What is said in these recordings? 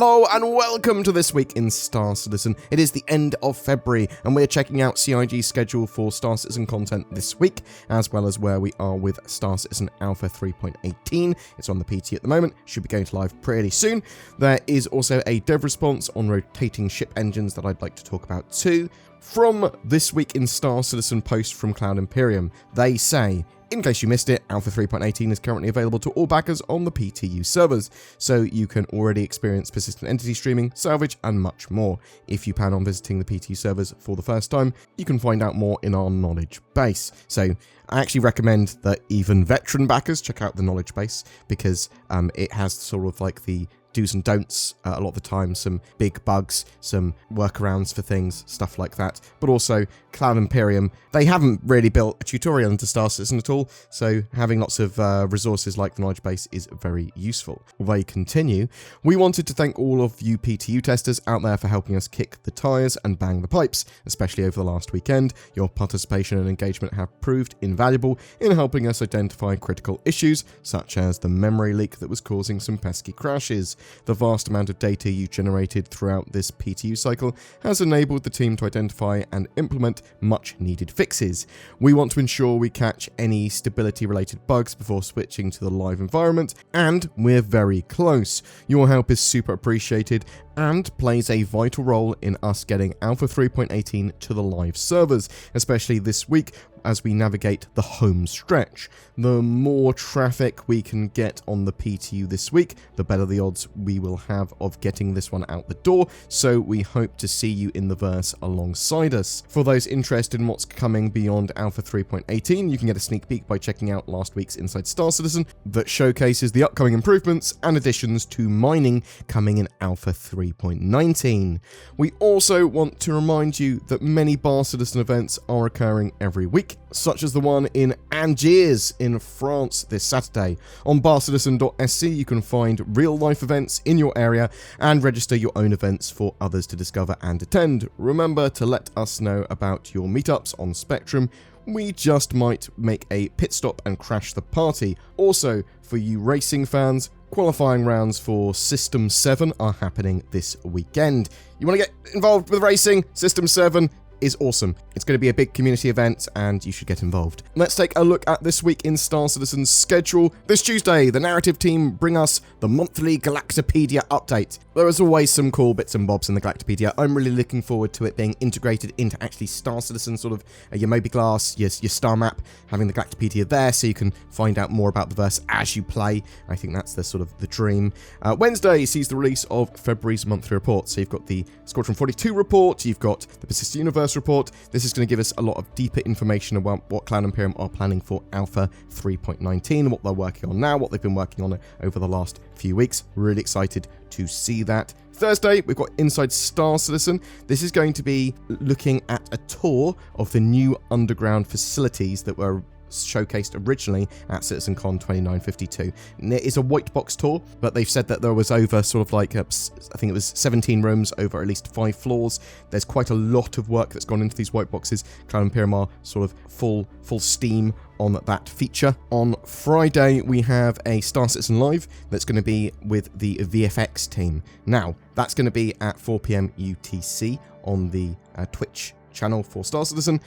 Hello and welcome to This Week in Star Citizen. It is the end of February and we're checking out CIG's schedule for Star Citizen content this week, as well as where we are with Star Citizen Alpha 3.18. It's on the PT at the moment, should be going to live pretty soon. There is also a dev response on rotating ship engines that I'd like to talk about too. From This Week in Star Citizen post from Cloud Imperium, they say, in case you missed it, Alpha 3.18 is currently available to all backers on the PTU servers, so you can already experience persistent entity streaming, salvage, and much more. If you plan on visiting the PTU servers for the first time, you can find out more in our knowledge base. So I actually recommend that even veteran backers check out the knowledge base, because it has sort of like the do's and don'ts a lot of the time, some big bugs, some workarounds for things, stuff like that. But also, Cloud Imperium, they haven't really built a tutorial into Star Citizen at all, so having lots of resources like the knowledge base is very useful. They continue, we wanted to thank all of you PTU testers out there for helping us kick the tyres and bang the pipes, especially over the last weekend. Your participation and engagement have proved invaluable in helping us identify critical issues, such as the memory leak that was causing some pesky crashes. The vast amount of data you generated throughout this PTU cycle has enabled the team to identify and implement much needed fixes. We want to ensure we catch any stability related bugs before switching to the live environment, and we're very close. Your help is super appreciated and plays a vital role in us getting Alpha 3.18 to the live servers, especially this week as we navigate the home stretch. The more traffic we can get on the PTU this week, the better the odds we will have of getting this one out the door, so we hope to see you in the verse alongside us. For those interested in what's coming beyond Alpha 3.18, you can get a sneak peek by checking out last week's Inside Star Citizen that showcases the upcoming improvements and additions to mining coming in Alpha 3.19. We also want to remind you that many Bar Citizen events are occurring every week, such as the one in Angers in France this Saturday. On barcitizen.sc you can find real-life events in your area and register your own events for others to discover and attend. Remember to let us know about your meetups on Spectrum. We just might make a pit stop and crash the party. Also, for you racing fans, qualifying rounds for System 7 are happening this weekend. You want to get involved with racing? System 7 is awesome. It's going to be a big community event and you should get involved. Let's take a look at This Week in Star Citizen's schedule. This Tuesday, the narrative team bring us the monthly Galactopedia update. There is always some cool bits and bobs in the Galactopedia. I'm really looking forward to it being integrated into actually Star Citizen, sort of your Moby Glass, your star map, having the Galactopedia there so you can find out more about the verse as you play. I think that's the sort of the dream. Wednesday sees the release of February's monthly report. So you've got the Squadron 42 report, you've got the Persistent Universe report. This is going to give us a lot of deeper information about what Cloud Imperium are planning for Alpha 3.19, what they're working on now, what they've been working on over the last few weeks. Really excited to see that. Thursday, we've got Inside Star Citizen. This is going to be looking at a tour of the new underground facilities that were showcased originally at CitizenCon 2952. And it is a white box tour, but they've said that there was over sort of like, I think it was 17 rooms over at least 5 floors. There's quite a lot of work that's gone into these white boxes. Cloud Imperium are sort of full steam on that feature. On Friday, we have a Star Citizen Live that's going to be with the VFX team. Now, that's going to be at 4 PM UTC on the Twitch channel for Star Citizen.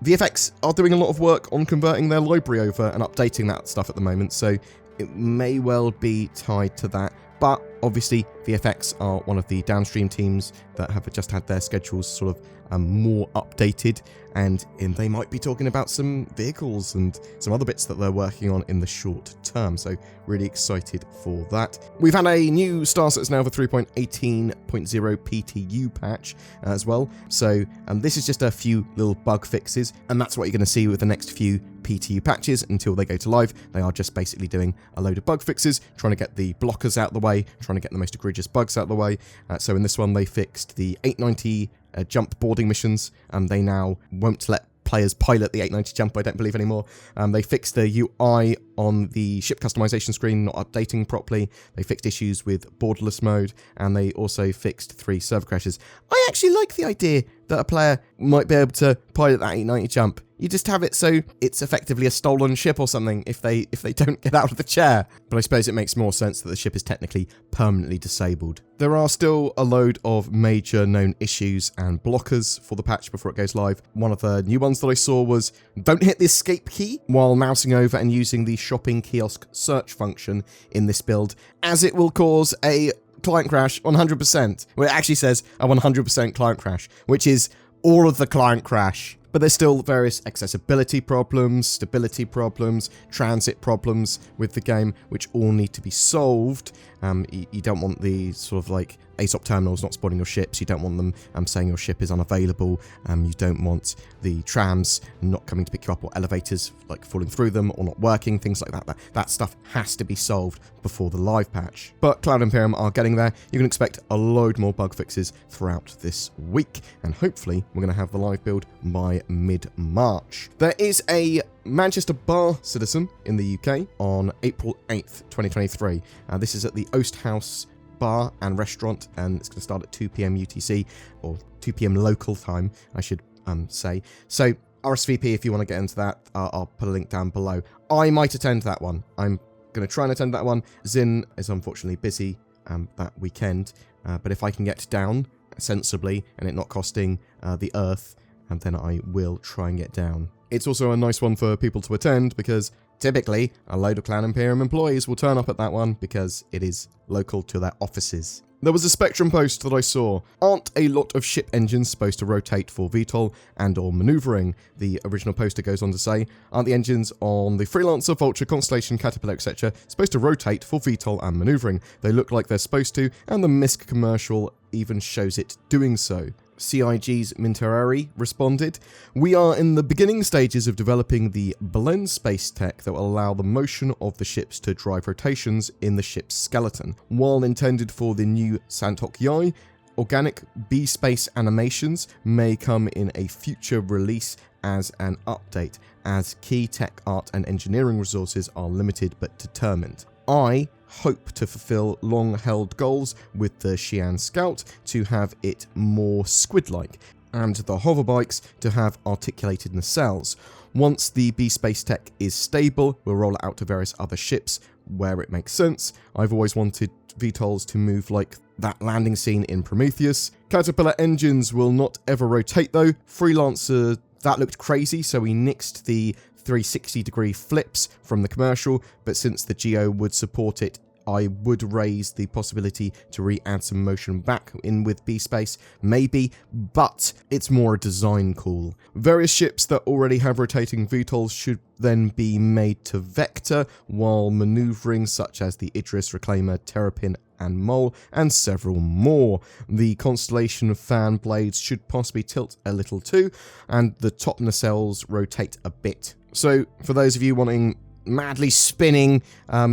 VFX are doing a lot of work on converting their library over and updating that stuff at the moment, so it may well be tied to that. But obviously, VFX are one of the downstream teams that have just had their schedules sort of more updated, and they might be talking about some vehicles and some other bits that they're working on in the short term, so really excited for that. We've had a new Star Citizen Alpha 3.18.0 PTU patch as well, so this is just a few little bug fixes, and that's what you're going to see with the next few PTU patches until they go to live. They are just basically doing a load of bug fixes, trying to get the blockers out the way, trying to get the most egregious bugs out the way. So in this one, they fixed the 890 jump boarding missions. They now won't let players pilot the 890 jump, I don't believe anymore. They fixed the UI on the ship customization screen not updating properly. They fixed issues with borderless mode, and they also fixed 3 server crashes. I actually like the idea that a player might be able to pilot that 890 jump. You just have it so it's effectively a stolen ship or something if they don't get out of the chair. But I suppose it makes more sense that the ship is technically permanently disabled. There are still a load of major known issues and blockers for the patch before it goes live. One of the new ones that I saw was don't hit the escape key while mousing over and using the shopping kiosk search function in this build, as it will cause a client crash 100%. Well, it actually says a 100% client crash, which is all of the client crash. But there's still various accessibility problems, stability problems, transit problems with the game, which all need to be solved. You don't want the sort of like ASOP terminals not spawning your ships. You don't want them saying your ship is unavailable. You don't want the trams not coming to pick you up, or elevators like falling through them or not working, things like that. That stuff has to be solved before the live patch. But Cloud Imperium are getting there. You can expect a load more bug fixes throughout this week, and hopefully we're going to have the live build by mid-March. There is a Manchester bar citizen in the UK on April 8th, 2023. This is at the Oast House bar and restaurant, and it's going to start at 2 p.m. UTC, or 2 p.m. local time, I should say. So RSVP if you want to get into that. I'll put a link down below. I might attend that one. I'm going to try and attend that one. Zin is unfortunately busy that weekend, but if I can get down sensibly and it not costing the earth, then I will try and get down. It's also a nice one for people to attend because typically a load of Cloud Imperium employees will turn up at that one because it is local to their offices. There was a Spectrum post that I saw. Aren't a lot of ship engines supposed to rotate for VTOL and or maneuvering? The original poster goes on to say, aren't the engines on the Freelancer, Vulture, Constellation, Caterpillar, etc. supposed to rotate for VTOL and maneuvering? They look like they're supposed to, and the MISC commercial even shows it doing so. CIG's Minterari responded, we are in the beginning stages of developing the blend space tech that will allow the motion of the ships to drive rotations in the ship's skeleton. While intended for the new Santok Yai, organic B-space animations may come in a future release as an update, as key tech, art and engineering resources are limited but determined. I hope to fulfill long-held goals with the Xi'an Scout to have it more squid-like, and the hoverbikes to have articulated nacelles. Once the B-Space tech is stable, we'll roll it out to various other ships where it makes sense. I've always wanted VTOLs to move like that landing scene in Prometheus. Caterpillar engines will not ever rotate though. Freelancer, that looked crazy, so we nixed the 360-degree flips from the commercial, but since the Geo would support it, I would raise the possibility to re-add some motion back in with B-Space, maybe, but it's more a design call. Various ships that already have rotating VTOLs should then be made to vector while maneuvering, such as the Idris, Reclaimer, Terrapin and Mole, and several more. The Constellation fan blades should possibly tilt a little too, and the top nacelles rotate a bit. So, for those of you wanting madly spinning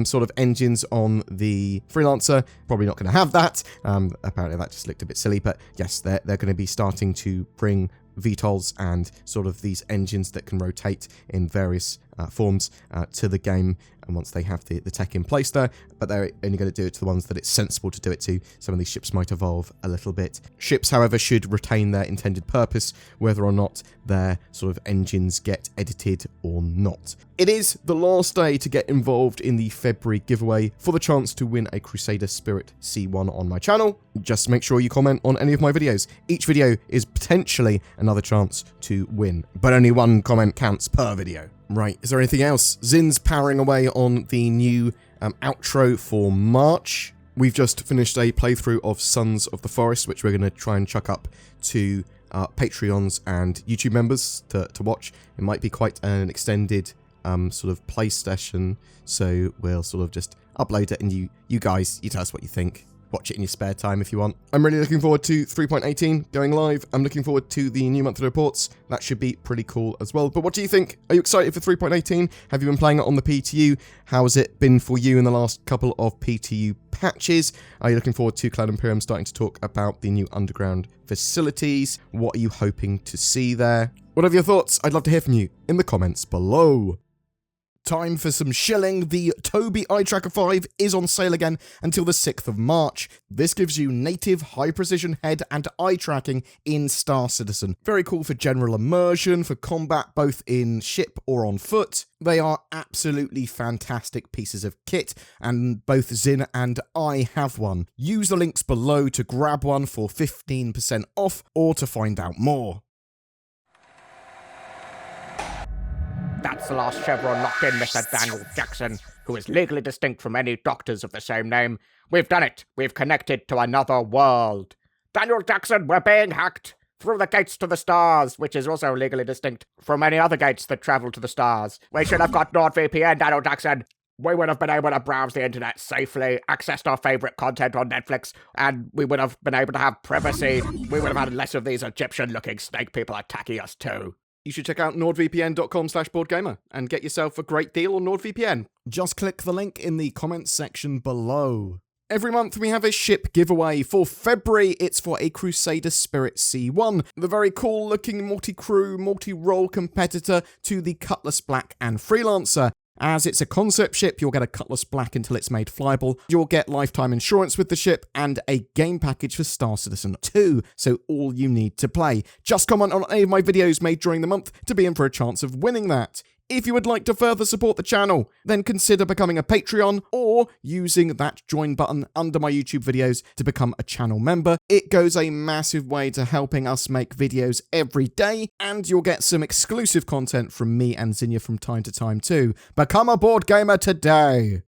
sort of engines on the Freelancer, probably not going to have that. Apparently that just looked a bit silly, but yes, they're going to be starting to bring VTOLs and sort of these engines that can rotate in various forms to the game, and once they have the tech in place there, but they're only going to do it to the ones that it's sensible to do it to. Some of these ships might evolve a little bit. Ships, however, should retain their intended purpose, whether or not their sort of engines get edited or not. It is the last day to get involved in the February giveaway for the chance to win a Crusader Spirit C1 on my channel. Just make sure you comment on any of my videos. Each video is potentially another chance to win, but only one comment counts per video. Right, is there anything else? Zin's powering away on the new outro for March. We've just finished a playthrough of Sons of the Forest, which we're going to try and chuck up to Patreons and YouTube members to watch. It might be quite an extended sort of play session, so we'll sort of just upload it, and you guys, you tell us what you think. Watch it in your spare time if you want. I'm really looking forward to 3.18 going live. I'm looking forward to the new monthly reports. That should be pretty cool as well. But what do you think? Are you excited for 3.18? Have you been playing it on the PTU? How has it been for you in the last couple of PTU patches? Are you looking forward to Cloud Imperium starting to talk about the new underground facilities? What are you hoping to see there? What are your thoughts? I'd love to hear from you in the comments below. Time for some shilling. The Tobii Eye Tracker 5 is on sale again until the 6th of March. This gives you native high-precision head and eye tracking in Star Citizen. Very cool for general immersion, for combat both in ship or on foot. They are absolutely fantastic pieces of kit, and both Zin and I have one. Use the links below to grab one for 15% off or to find out more. That's the last chevron locked in, Mr. Daniel Jackson, who is legally distinct from any doctors of the same name. We've done it. We've connected to another world. Daniel Jackson, we're being hacked through the gates to the stars, which is also legally distinct from any other gates that travel to the stars. We should have got NordVPN, Daniel Jackson. We would have been able to browse the internet safely, accessed our favourite content on Netflix, and we would have been able to have privacy. We would have had less of these Egyptian-looking snake people attacking us too. You should check out nordvpn.com/BoredGamer and get yourself a great deal on NordVPN. Just click the link in the comments section below. Every month we have a ship giveaway. For February, it's for a Crusader Spirit C1, the very cool looking multi-crew, multi-role competitor to the Cutlass Black and Freelancer. As it's a concept ship, you'll get a Cutlass Black until it's made flyable. You'll get lifetime insurance with the ship and a game package for Star Citizen 2, so all you need to play. Just comment on any of my videos made during the month to be in for a chance of winning that. If you would like to further support the channel, then consider becoming a Patreon or using that join button under my YouTube videos to become a channel member. It goes a massive way to helping us make videos every day, and you'll get some exclusive content from me and Zinnia from time to time too. Become a board gamer today!